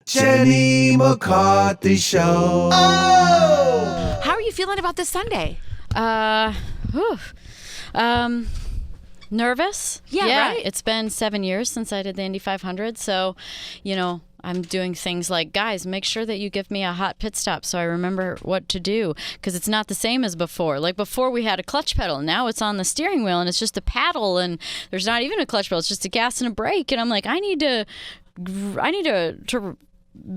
Jenny McCarthy Show. Oh! How are you feeling about this Sunday? Nervous. Yeah, right? It's been 7 years since I did the Indy 500, so, I'm doing things like, guys, make sure that you give me a hot pit stop so I remember what to do, because it's not the same as before. Like before we had a clutch pedal, now it's on the steering wheel and it's just a paddle and there's not even a clutch pedal, it's just a gas and a brake, and I'm like, I need to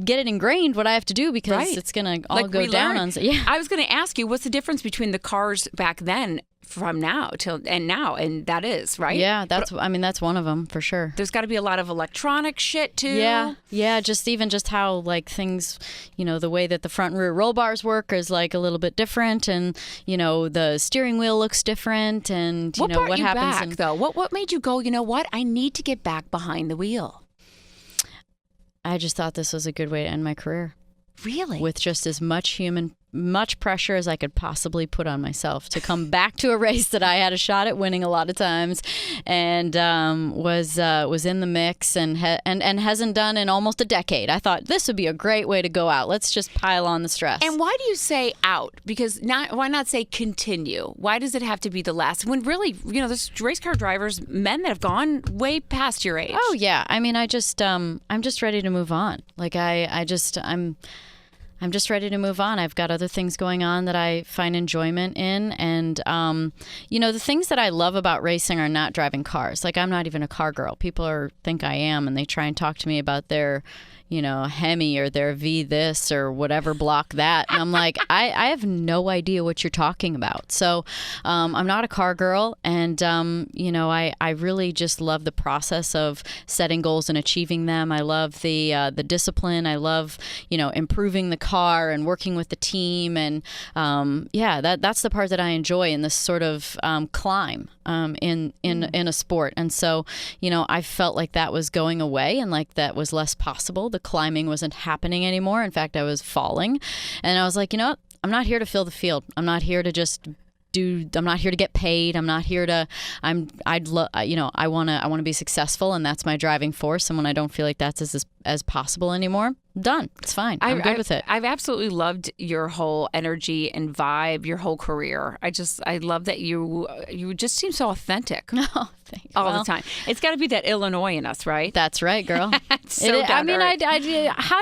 get it ingrained what I have to do, because it's going to all go down on. Yeah. I was going to ask you, what's the difference between the cars back then from now till and now, and that is right. Yeah, that's one of them for sure. There's got to be a lot of electronic shit too. Yeah, just how like things, the way that the front and rear roll bars work is like a little bit different, and the steering wheel looks different, and what what happens back, though. What made you go, you know what, I need to get back behind the wheel? I just thought this was a good way to end my career. Really? With just as much pressure as I could possibly put on myself to come back to a race that I had a shot at winning a lot of times, and was in the mix and hasn't done in almost a decade. I thought this would be a great way to go out. Let's just pile on the stress. And why do you say out? Because why not say continue? Why does it have to be the last? When really, there's race car drivers, men that have gone way past your age. Oh yeah, I'm just ready to move on. Like I'm just ready to move on. I've got other things going on that I find enjoyment in. And, the things that I love about racing are not driving cars. Like, I'm not even a car girl. People think I am, and they try and talk to me about their, Hemi or their V this or whatever block that. And I'm like, I have no idea what you're talking about. So I'm not a car girl. And, I really just love the process of setting goals and achieving them. I love the discipline. I love, improving the car and working with the team. And that's the part that I enjoy in this sort of climb in a sport. And so, I felt like that was going away and like that was less possible. The climbing wasn't happening anymore. In fact, I was falling. And I was like, I'm not here to fill the field. I'm not here to just I'm not here to get paid. I'm not here to, I want to be successful, and that's my driving force. And when I don't feel like that's as possible anymore, done. It's fine. I'm good with it. I've absolutely loved your whole energy and vibe, your whole career. I love that you just seem so authentic. Oh, thanks. All the time. It's got to be that Illinois in us, right? That's right, girl. How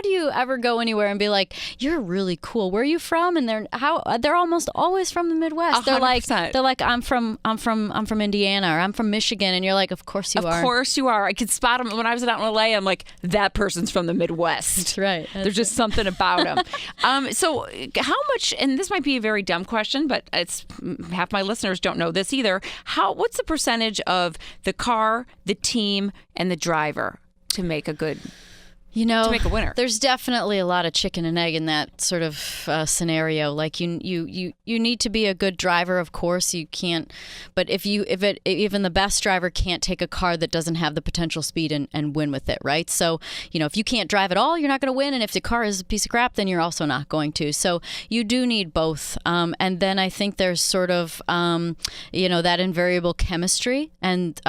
do you ever go anywhere and be like, you're really cool? Where are you from? And they're almost always from the Midwest. 100%. They're like, I'm from Indiana, or I'm from Michigan, and you're like, of course you are. Of course you are. I could spot them when I was out in LA. I'm like, that person's from the Midwest. That's right. There's just something about them. So how much, and this might be a very dumb question, but it's half my listeners don't know this either. What's the percentage of the car, the team, and the driver to make a good, to make a winner? There's definitely a lot of chicken and egg in that sort of scenario. Like you need to be a good driver, of course. You can't, but even the best driver can't take a car that doesn't have the potential speed and win with it, right? So, if you can't drive at all, you're not going to win. And if the car is a piece of crap, then you're also not going to. So you do need both. And then I think there's sort of, that invariable chemistry and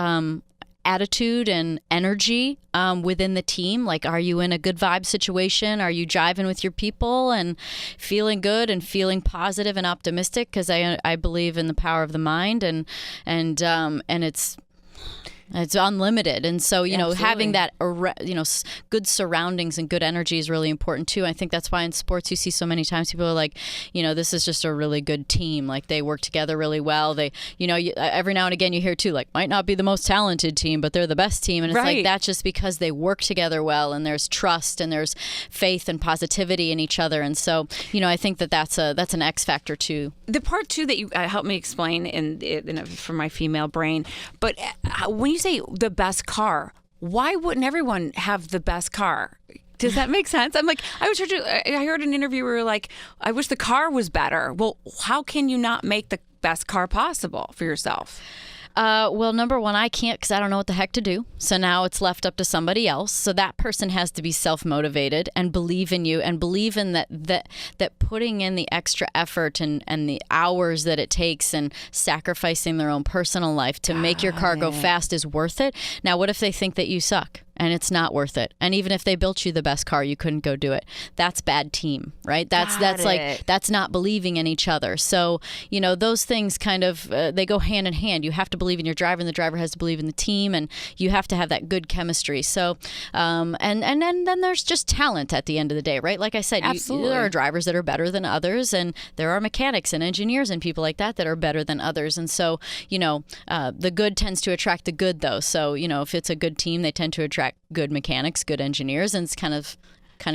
attitude and energy within the team. Like, are you in a good vibe situation? Are you jiving with your people and feeling good and feeling positive and optimistic? Because I believe in the power of the mind, and it's unlimited. And so, having that, good surroundings and good energy is really important too. I think that's why in sports you see so many times people are like, this is just a really good team. Like, they work together really well. They, every now and again you hear too, like, might not be the most talented team, but they're the best team. And it's like, that's just because they work together well, and there's trust and there's faith and positivity in each other. And so, I think that's an X factor too. The part too that you helped me explain from my female brain, but when you say the best car, why wouldn't everyone have the best car? Does that make sense? I'm like, I heard an interview where you're like, I wish the car was better. Well, how can you not make the best car possible for yourself? Well, number one, I can't, because I don't know what the heck to do. So now it's left up to somebody else. So that person has to be self-motivated and believe in you and believe in that putting in the extra effort and the hours that it takes and sacrificing their own personal life to make your car go fast is worth it. Now, what if they think that you suck? and it's not worth it. And even if they built you the best car, you couldn't go do it. That's bad team, right? That's not believing in each other. So, those things kind of, they go hand in hand. You have to believe in your driver, and the driver has to believe in the team, and you have to have that good chemistry. So, and then there's just talent at the end of the day, right? Like I said, there are drivers that are better than others, and there are mechanics and engineers and people like that are better than others. And so, the good tends to attract the good, though. So, if it's a good team, they tend to attract good mechanics, good engineers, and it's kind of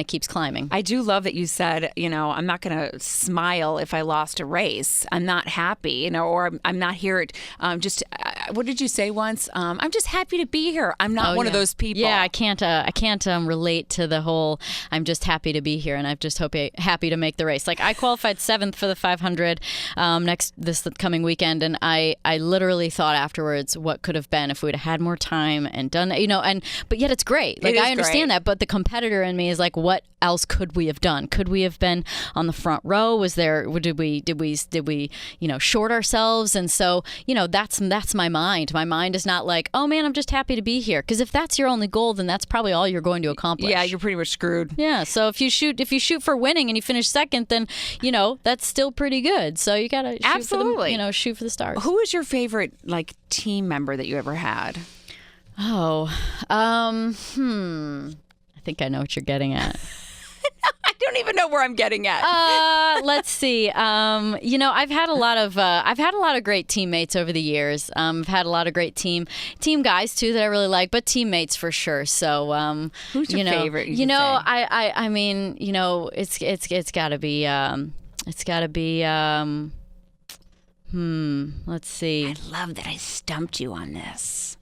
keeps climbing. I do love that you said, I'm not going to smile if I lost a race. I'm not happy, or I'm not here. What did you say once? I'm just happy to be here. I'm not one of those people. Yeah, I can't relate to the whole. I'm just happy to be here, and I'm just happy to make the race. Like I qualified 7th for the 500 this coming weekend, and I literally thought afterwards, what could have been if we'd have had more time and done, but yet it's great. Like I understand that, but the competitor in me is like, what else could we have done? Could we have been on the front row? Did we short ourselves? And so, that's my mind. My mind is not like, oh man, I'm just happy to be here. Because if that's your only goal, then that's probably all you're going to accomplish. Yeah, you're pretty much screwed. Yeah. So if you shoot for winning and you finish second, then that's still pretty good. So you gotta shoot for the stars. Who was your favorite team member that you ever had? Oh, I think I know what you're getting at. I don't even know where I'm getting at. Let's see. I've had a lot of great teammates over the years. I've had a lot of great team guys too that I really like, but teammates for sure. So who's your favorite? I mean, it's got to be let's see. I love that I stumped you on this.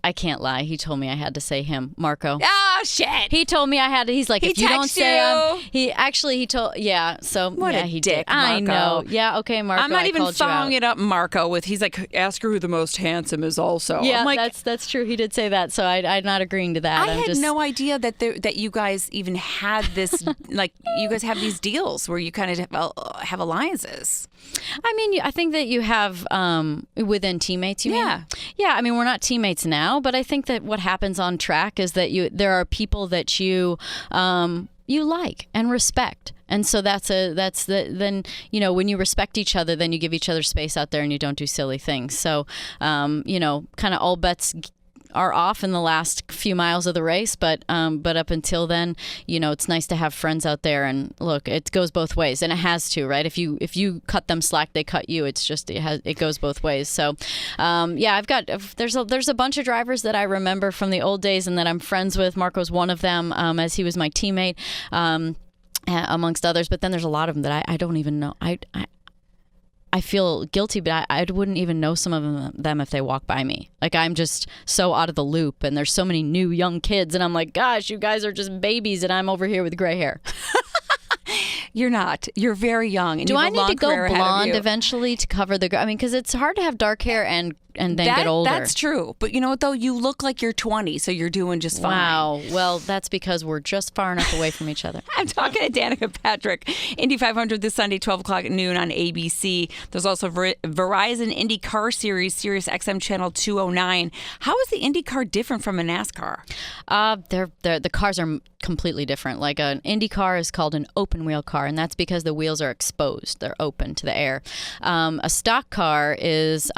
I can't lie. He told me I had to say him, Marco. Oh shit! He told me I had to. He's like, if you don't say he told. Yeah. So what yeah, a he dick, did. Marco. I know. Yeah. Okay, Marco. I'm not even following it up, Marco. He's like, ask her who the most handsome is. Also. Yeah, I'm like, that's true. He did say that. So I'm not agreeing to that. I had no idea that you guys even had this. You guys have these deals where you kind of have alliances. I mean, I think that you have within teammates. You mean? Yeah. I mean, we're not teammates now, but I think that what happens on track is that there are people that you like and respect. And so then when you respect each other, then you give each other space out there and you don't do silly things. So kind of all bets are off in the last few miles of the race, but up until then, it's nice to have friends out there. And look, it goes both ways, and it has to, right? If you cut them slack, they cut you. It's just it goes both ways. So there's a bunch of drivers that I remember from the old days and that I'm friends with. Marco's one of them, as he was my teammate, amongst others. But then there's a lot of them that I don't even know. I feel guilty, but I wouldn't even know some of them if they walk by me. Like, I'm just so out of the loop, and there's so many new young kids, and I'm like, gosh, you guys are just babies, and I'm over here with gray hair. You're not. You're very young. And do you I have a need long to go career blonde eventually to cover the? I mean, because it's hard to have dark hair and then get older. That's true. But you know what, though? You look like you're 20, so you're doing just fine. Wow. Well, that's because we're just far enough away from each other. I'm talking to Danica Patrick. Indy 500 this Sunday, 12 o'clock at noon on ABC. There's also Verizon Indy Car Series, SiriusXM Channel 209. How is the Indy car different from a NASCAR? The cars are completely different. Like an Indy car is called an open wheel car, and that's because the wheels are exposed. They're open to the air. A stock car is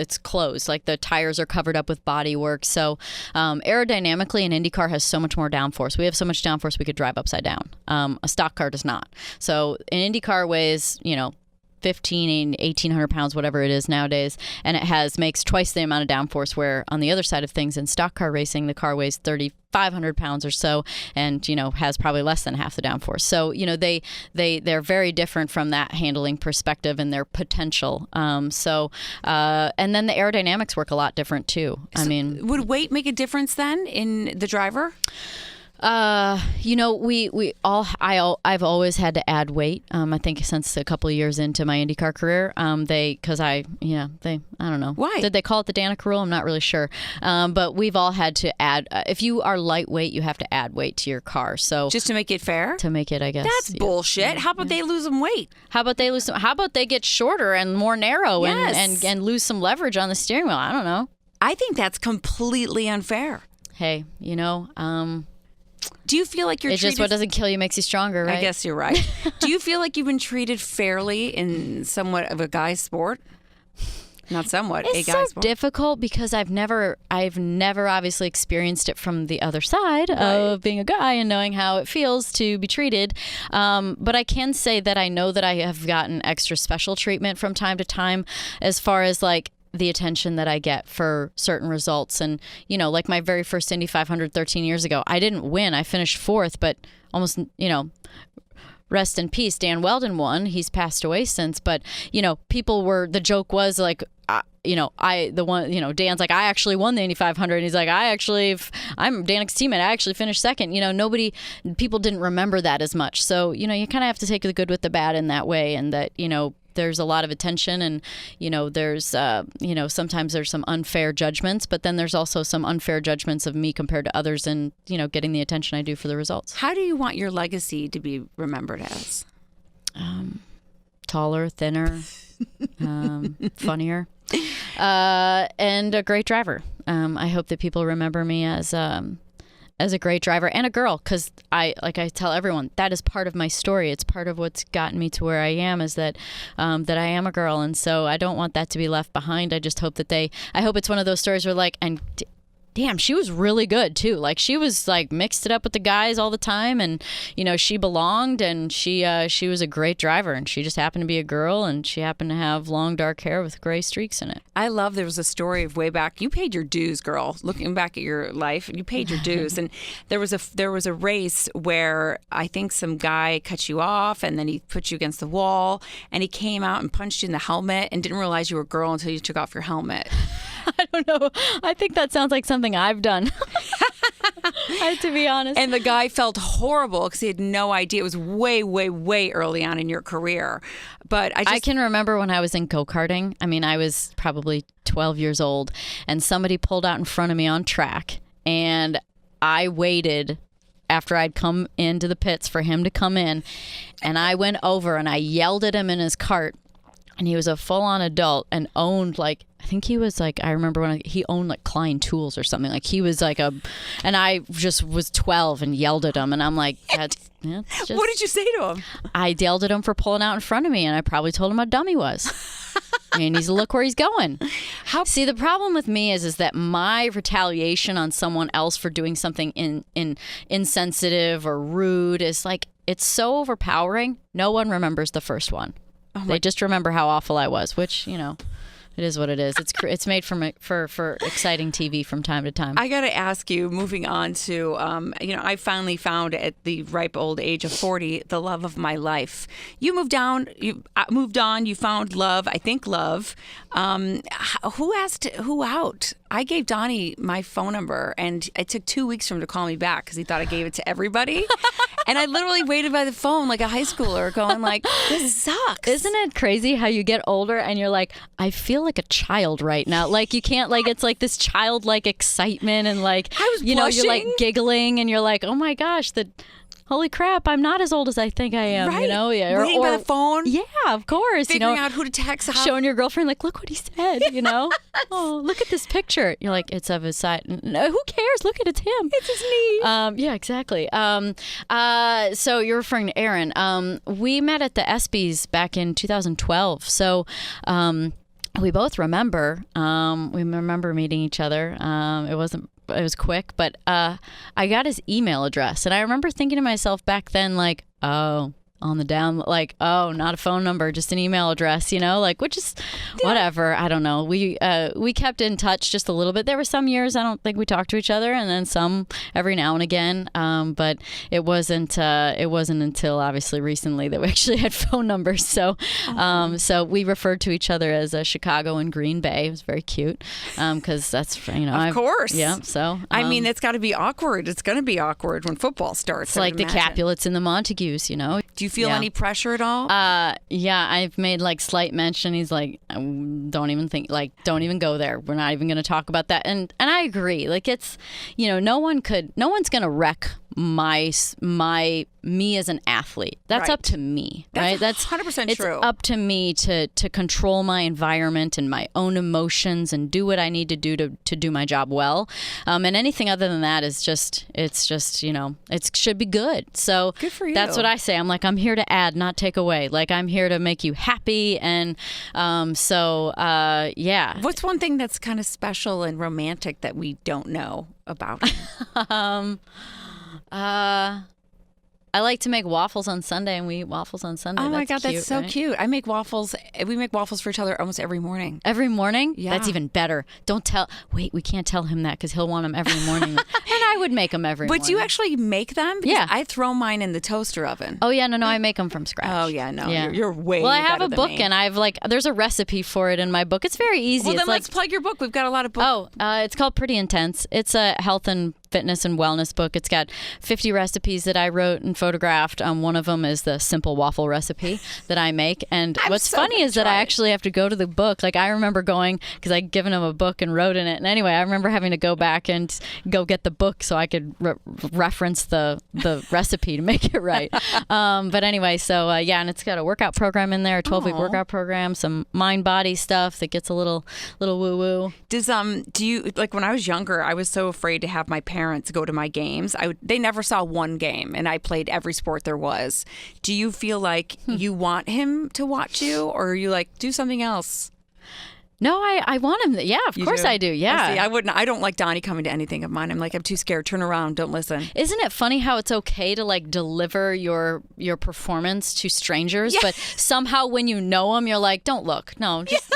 it's closed. Like the tires are covered up with bodywork. So aerodynamically, an Indy car has so much more downforce. We have so much downforce we could drive upside down. A stock car does not. So an Indy car weighs, 1,800 pounds, whatever it is nowadays, and it makes twice the amount of downforce, where on the other side of things in stock car racing, the car weighs 3,500 pounds or so, and has probably less than half the downforce. So they're very different from that handling perspective and their potential. And then the aerodynamics work a lot different too. So would weight make a difference then in the driver? I've always had to add weight. I think since a couple of years into my IndyCar career, I don't know. Why? Did they call it the Danica rule? I'm not really sure. But we've all had to add, if you are lightweight, you have to add weight to your car. So just to make it fair? To make it, I guess. That's bullshit. How about they lose some weight? How about they get shorter and more narrow and lose some leverage on the steering wheel? I don't know. I think that's completely unfair. Hey, Do you feel like you're it's treated... just what doesn't kill you makes you stronger, right? I guess you're right. Do you feel like you've been treated fairly in somewhat of a guy's sport? Not somewhat, It's a guy's so sport. difficult because I've never obviously experienced it from the other side of being a guy and knowing how it feels to be treated. But I can say that I know that I have gotten extra special treatment from time to time as far as like the attention that I get for certain results. And, like my very first Indy 500 13 years ago, I didn't win. I finished fourth, but almost, rest in peace. Dan Weldon won. He's passed away since. But, the joke was like, Dan's like, I actually won the Indy 500. And he's like, I'm Danica's teammate. I actually finished second. People didn't remember that as much. So, you kind of have to take the good with the bad in that way. And that, there's a lot of attention and, there's, sometimes there's some unfair judgments, but then there's also some unfair judgments of me compared to others and, getting the attention I do for the results. How do you want your legacy to be remembered as? Taller, thinner, funnier, and a great driver. I hope that people remember me as a great driver and a girl, because I tell everyone that is part of my story. It's part of what's gotten me to where I am, is that that I am a girl, and so I don't want that to be left behind. I just hope that I hope it's one of those stories where damn, she was really good too. Like she was like mixed it up with the guys all the time, and she belonged, and she was a great driver, and she just happened to be a girl, and she happened to have long dark hair with gray streaks in it. I love there was a story of way back. You paid your dues, girl. Looking back at your life, you paid your dues, and there was a race where I think some guy cut you off, and then he put you against the wall, and he came out and punched you in the helmet, and didn't realize you were a girl until you took off your helmet. I don't know. I think that sounds like something I've done. To be honest. And the guy felt horrible because he had no idea. It was way, way, way early on in your career. But I can remember when I was in go-karting. I mean, I was probably 12 years old, and somebody pulled out in front of me on track, and I waited after I'd come into the pits for him to come in, and I went over and I yelled at him in his cart, and he was a full-on adult and owned like, I think he was like, I remember when he owned like Klein Tools or something. Like he was like and I just was 12 and yelled at him, and I'm like, that's just... What did you say to him? I yelled at him for pulling out in front of me, and I probably told him how dumb he was. He needs to look where he's going. See, the problem with me is that my retaliation on someone else for doing something insensitive or rude is like, it's so overpowering. No one remembers the first one. They just remember how awful I was, which, it is what it is. It's made for exciting TV from time to time. I got to ask you, moving on to, I finally found at the ripe old age of 40 the love of my life. You moved on. You found love. I think love. Who asked who out? I gave Donnie my phone number, and it took 2 weeks for him to call me back because he thought I gave it to everybody. And I literally waited by the phone like a high schooler, going like, "This sucks." Isn't it crazy how you get older and you're like, I feel like a child right now. Like you can't, like, it's like this childlike excitement, and like, I was you're like giggling, and you're like, oh my gosh, holy crap, I'm not as old as I think I am, right. Yeah. Waiting by the phone. Yeah, of course. Figuring out who to text. Showing your girlfriend, like, look what he said, Oh, look at this picture. You're like, it's of his side. No, who cares? Look at it's him. It's his knee. Yeah, exactly. So you're referring to Aaron. We met at the ESPYs back in 2012. So, we both remember. We remember meeting each other. It was quick, but I got his email address, and I remember thinking to myself back then, like, oh, on the down, like, oh, not a phone number, just an email address, which is whatever. I don't know. We kept in touch just a little bit. There were some years I don't think we talked to each other, and then some every now and again. But it wasn't until obviously recently that we actually had phone numbers. So so we referred to each other as Chicago and Green Bay. It was very cute because that's of course. Yeah. So I mean, it's got to be awkward. It's going to be awkward when football starts. It's like the Capulets and the Montagues. Do you feel any pressure at all? Yeah, I've made like slight mention. He's like, don't even go there. We're not even going to talk about that. And I agree. Like it's, no one's going to wreck me as an athlete. That's up to me, right? That's 100% it's true. It's up to me to control my environment and my own emotions and do what I need to do to do my job well. And anything other than that is just it should be good. So good for you. That's what I say. I'm like, I'm here to add, not take away. Like, I'm here to make you happy. And yeah. What's one thing that's kind of special and romantic that we don't know about him? I like to make waffles on Sunday, and we eat waffles on Sunday. Oh my God, cute, that's so right? cute. I make waffles. We make waffles for each other almost every morning. Every morning? Yeah. That's even better. Don't tell. Wait, we can't tell him that because he'll want them every morning. And I would make them every morning. But do you actually make them? Because Yeah. I throw mine in the toaster oven. Oh, yeah. No, I make them from scratch. Oh, yeah, no. Yeah. You're way Well, I have better a than book, me. and I've there's a recipe for it in my book. It's very easy. Well, it's then let's plug your book. We've got a lot of books. It's called Pretty Intense. It's a health and fitness and wellness book. It's got 50 recipes that I wrote and photographed. One of them is the simple waffle recipe that I make. And what's funny is that I actually have to go to the book. Like, I remember going, because I'd given him a book and wrote in it. And anyway, I remember having to go back and go get the book so I could reference the recipe to make it right. But anyway, so and it's got a workout program in there, a 12-week workout program, some mind-body stuff that gets a little woo-woo. Do you, like, when I was younger, I was so afraid to have my parents go to my games. They never saw one game, and I played every sport there was. Do you feel like you want him to watch you, or are you like, do something else? No, I want him. Yeah, of course I do. Yeah. See, I wouldn't. I don't like Donnie coming to anything of mine. I'm like, I'm too scared. Turn around. Don't listen. Isn't it funny how it's okay to like deliver your performance to strangers, but somehow when you know them, you're like, don't look. No, just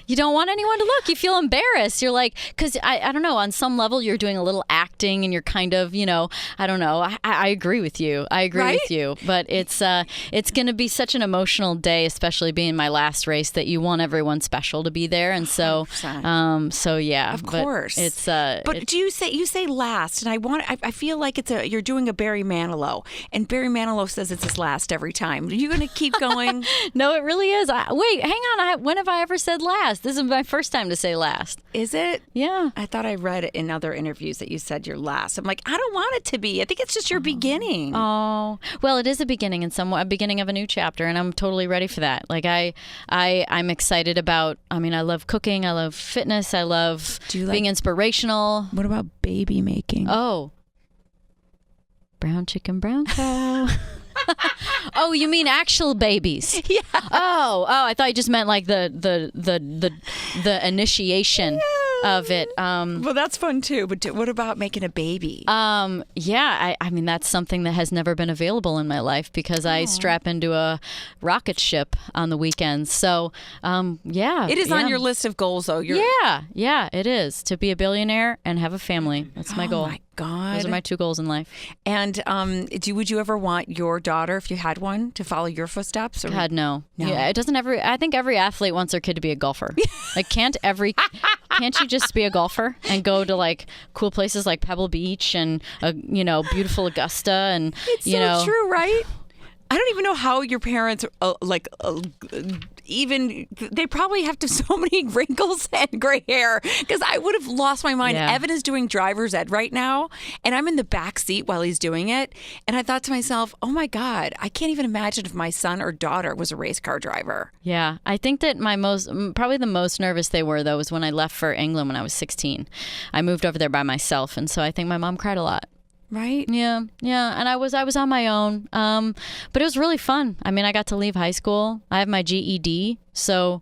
you don't want anyone to look. You feel embarrassed. You're like, because I don't know. On some level, you're doing a little acting, and you're kind of, I don't know. I agree with you. I agree with you. But it's going to be such an emotional day, especially being my last race, that you want everyone special to be there. And so, 100%. Yeah, of course, it's. But do you say last? And I feel like you're doing a Barry Manilow, and Barry Manilow says it's his last every time. Are you going to keep going? No, it really is. Wait, hang on. When have I ever said last? This is my first time to say last. Is it? Yeah. I thought I read it in other interviews that you said you're last. I'm like, I don't want it to be. I think it's just your beginning. Oh, well, it is a beginning and a beginning of a new chapter, and I'm totally ready for that. Like I'm excited about. I mean, I love cooking. I love fitness. I love being inspirational. What about baby making? Oh, brown chicken, brown cow. Oh, you mean actual babies? Yeah. Oh, I thought you just meant like the initiation of it. Well, that's fun too. But what about making a baby? Yeah, I mean, that's something that has never been available in my life because I strap into a rocket ship on the weekends. So, yeah. It is on your list of goals, though. Yeah, it is. To be a billionaire and have a family. That's my goal. Oh, my God. Those are my two goals in life. And would you ever want your daughter, if you had one, to follow your footsteps? Or? God, no. Yeah, it doesn't I think every athlete wants their kid to be a golfer. Like, can't you just be a golfer and go to like cool places like Pebble Beach and beautiful Augusta and it's so true, right? I don't even know how your parents even they probably have to so many wrinkles and gray hair because I would have lost my mind. Yeah. Evan is doing driver's ed right now, and I'm in the back seat while he's doing it. And I thought to myself, oh my God, I can't even imagine if my son or daughter was a race car driver. Yeah, I think that probably the most nervous they were though was when I left for England when I was 16. I moved over there by myself, and so I think my mom cried a lot. Right? Yeah. And I was on my own. But it was really fun. I mean, I got to leave high school. I have my GED. So,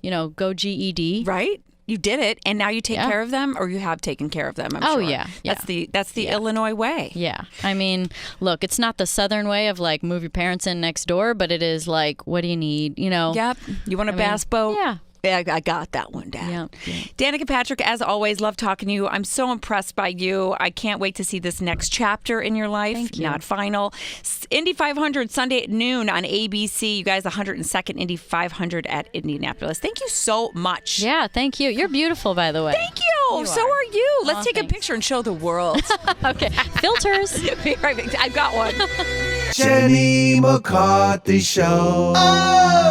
go GED. Right? You did it, and now you take care of them, or you have taken care of them, I'm sure. Yeah. That's the Illinois way. Yeah. I mean, look, it's not the Southern way of like move your parents in next door, but it is like, what do you need? Yep. You want a bass boat? Yeah. I got that one down. Yeah. Danica Patrick, as always, love talking to you. I'm so impressed by you. I can't wait to see this next chapter in your life. Thank you. Not final. Indy 500 Sunday at noon on ABC. You guys, 102nd Indy 500 at Indianapolis. Thank you so much. Yeah, thank you. You're beautiful, by the way. Thank you. So are you. Let's take thanks. a picture and show the world. Okay. Filters. I've got one. Jenny McCarthy Show. Oh!